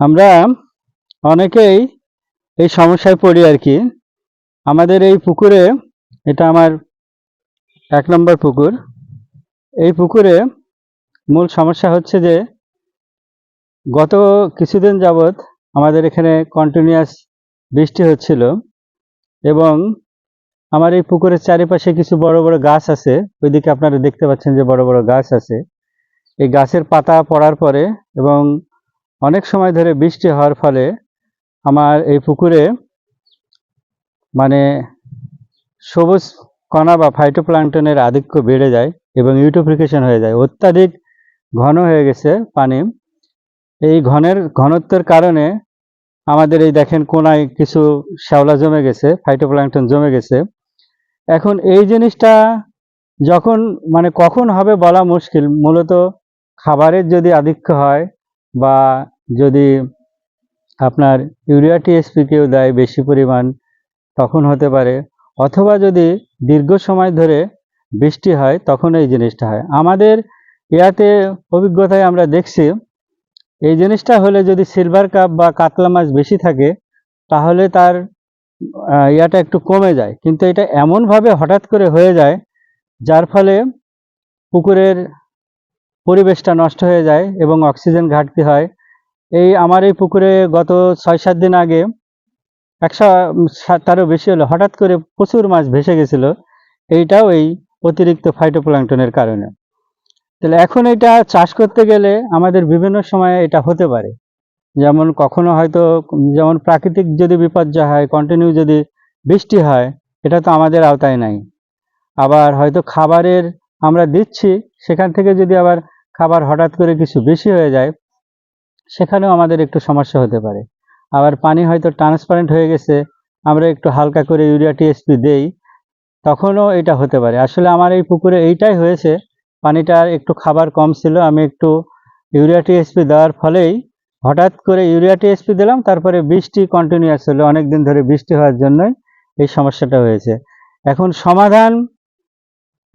আমরা অনেকেই এই সমস্যায় পড়ি আর কি। আমাদের এই পুকুরে, এটা আমার ১ নম্বর পুকুর। এই পুকুরে মূল সমস্যা হচ্ছে যে গত কিছুদিন যাবৎ আমাদের এখানে কন্টিনিউয়াস বৃষ্টি হচ্ছিল এবং আমার এই পুকুরের চারিপাশে কিছু বড় বড় গাছ আছে। ওইদিকে আপনারা দেখতে পাচ্ছেন যে বড় বড় গাছ আছে। এই গাছের পাতা পড়ার পরে এবং অনেক সময় ধরে বৃষ্টি হওয়ার ফলে আমার এই পুকুরে মানে সবুজ কণা বা ফাইটোপ্ল্যাঙ্কটনের আধিক্য বেড়ে যায় এবং ইউট্রোফিকেশন হয়ে যায়। অত্যাধিক ঘন হয়ে গেছে পানি। এই ঘনত্বের কারণে আমাদের এই দেখেন কোনায় কিছু শ্যাওলা জমে গেছে, ফাইটোপ্ল্যাঙ্কটন জমে গেছে। এখন এই জিনিসটা যখন কখন হবে বলা মুশকিল। মূলত খাবারের যদি আধিক্য হয় বা যদি আপনার ইউরিয়া টিএসপি কেউ দেয় বেশি পরিমাণ, তখন হতে পারে, অথবা যদি দীর্ঘ সময় ধরে বৃষ্টি হয় তখন এই জিনিসটা হয়। আমাদের ইয়াতে অভিজ্ঞতায় আমরা দেখছি এই জিনিসটা হলে যদি সিলভার কাপ বা কাতলা মাছ বেশি থাকে তাহলে তার ইয়াটা একটু কমে যায়, কিন্তু এটা এমনভাবে হঠাৎ করে হয়ে যায় যার ফলে পুকুরের পরিবেশটা নষ্ট হয়ে যায় এবং অক্সিজেন ঘাটতি হয়। আমার এই পুকুরে গত ৬-৭ দিন আগে ১০০ বেশি হলো, হঠাৎ করে প্রচুর মাছ ভেসে গেছিল। এইটাও এই অতিরিক্ত ফাইটোপ্ল্যাঙ্কটনের কারণে। তাহলে এখন এটা চাষ করতে গেলে আমাদের বিভিন্ন সময়ে এটা হতে পারে। যেমন কখনো হয়তো যেমন প্রাকৃতিক যদি বিপর্যয় হয়, কন্টিনিউ যদি বৃষ্টি হয়, এটা তো আমাদের আওতায় নাই। আবার হয়তো খাবারের আমরা দিচ্ছি, সেখান থেকে যদি আবার খাবার হঠাৎ করে কিছু বেশি হয়ে যায়, সেখানেও আমাদের একটু সমস্যা হতে পারে। আবার পানি হয়তো ট্রান্সপারেন্ট হয়ে গেছে, আমরা একটু হালকা করে ইউরিয়া টিএসপি দেই, তখনও এটা হতে পারে। আসলে আমার এই পুকুরে এইটাই হয়েছে, পানিটার একটু খাবার কম ছিল, আমি একটু ইউরিয়া টিএসপি দেওয়ার ফলেই হঠাৎ করে ইউরিয়া টিএসপি দিলাম, তারপরে বৃষ্টি কন্টিনিউয়াস হলো, অনেকদিন ধরে বৃষ্টি হওয়ার জন্যই এই সমস্যাটা হয়েছে। এখন সমাধান,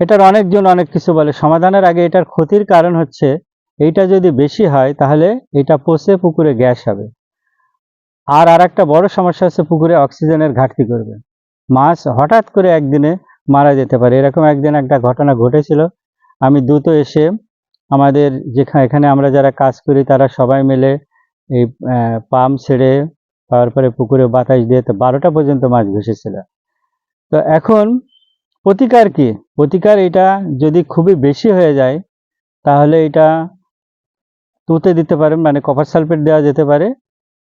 এটার অনেকজন অনেক কিছু বলে। সমাধানের আগে এটার ক্ষতির কারণ হচ্ছে এইটা যদি বেশি হয় তাহলে এটা পচে পুকুরে গ্যাস হবে। আর একটা বড় সমস্যা হচ্ছে পুকুরে অক্সিজেনের ঘাটতি করবে। মাছ হঠাৎ করে একদিনে মারা যেতে পারে। এরকম একদিন একটা ঘটনা ঘটেছিল। আমি দ্রুত এসে আমাদের এখানে আমরা যারা কাজ করি তারা সবাই মিলে এই পাম্প ছেড়ে তারপরে পুকুরে বাতাস দিয়ে তো ১২টা পর্যন্ত মাছ ভেসেছিল। তো এখন প্রতিকার কি? প্রতিকার, এটা যদি খুবই বেশি হয়ে যায় তাহলে এটা তুতে দিতে পারেন, কপার সালফেট দেওয়া যেতে পারে।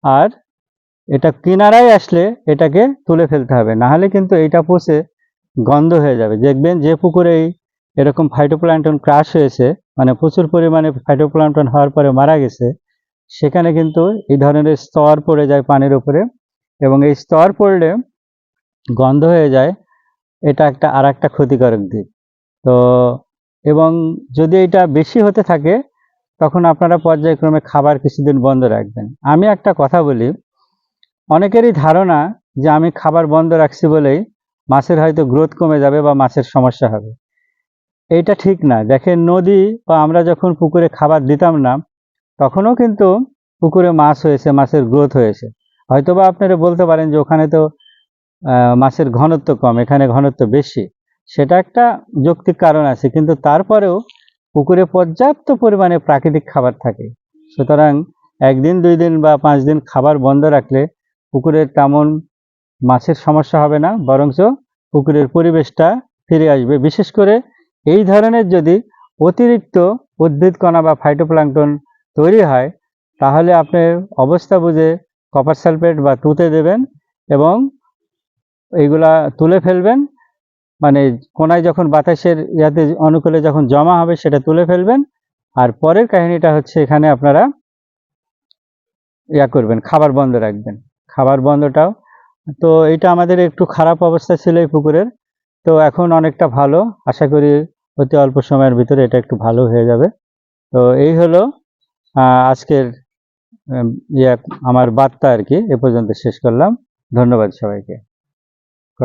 আর এটা কিনারায় আসলে এটাকে তুলে ফেলতে হবে, নাহলে কিন্তু এটা পচে গন্ধ হয়ে যাবে। দেখবেন যে পুকুরে এরকম ফাইটোপ্ল্যাঙ্কটন ক্রাশ হয়েছে, প্রচুর পরিমাণে ফাইটোপ্ল্যাঙ্কটন হওয়ার পরে মারা গেছে, সেখানে কিন্তু এই ধরনের স্তর পড়ে যায় পানির উপরে এবং এই স্তর পড়লে গন্ধ হয়ে যায়। এটা আরেকটা ক্ষতিকারক দিক। তো এবং যদি এটা বেশি হতে থাকে তখন আপনারা পর্যায়ক্রমে খাবার কিছুদিন বন্ধ রাখবেন। আমি একটা কথা বলি, অনেকেরই ধারণা যে আমি খাবার বন্ধ রাখছি বলেই মাছের হয়তো গ্রোথ কমে যাবে বা মাছের সমস্যা হবে। এইটা ঠিক না। দেখেন, নদী বা আমরা যখন পুকুরে খাবার দিতাম না তখনও কিন্তু পুকুরে মাছ হয়েছে, মাছের গ্রোথ হয়েছে। হয়তোবা আপনারা বলতে পারেন যে ওখানে তো মাছের ঘনত্ব কম, এখানে ঘনত্ব বেশি। সেটা একটা যৌক্তিক কারণ আছে, কিন্তু তারপরেও পুকুরে পর্যাপ্ত পরিমাণে প্রাকৃতিক খাবার থাকে। সুতরাং ১ দিন ২ দিন বা ৫ দিন খাবার বন্ধ রাখলে পুকুরের তেমন মাছের সমস্যা হবে না, বরঞ্চ পুকুরের পরিবেশটা ফিরে আসবে। বিশেষ করে এই ধরনের যদি অতিরিক্ত উদ্ভিদ কণা বা ফাইটোপ্ল্যাঙ্কটন তৈরি হয় তাহলে আপনার অবস্থা বুঝে কপার সালফেট বা তুতে দেবেন এবং এইগুলা তুলে ফেলবেন। কোনায় যখন বাতাসের ইয়াতে অনুকূলে যখন জমা হবে সেটা তুলে ফেলবেন। আর পরের কাহিনীটা হচ্ছে এখানে আপনারা করবেন, খাবার বন্ধ রাখবেন। খাবার বন্ধটাও তো, এটা আমাদের একটু খারাপ অবস্থা ছিল এই পুকুরের, তো এখন অনেকটা ভালো। আশা করি অতি অল্প সময়ের ভিতরে এটা একটু ভালো হয়ে যাবে। তো এই হলো আজকের আমার বার্তা আর কি। এ পর্যন্ত শেষ করলাম। ধন্যবাদ সবাইকে।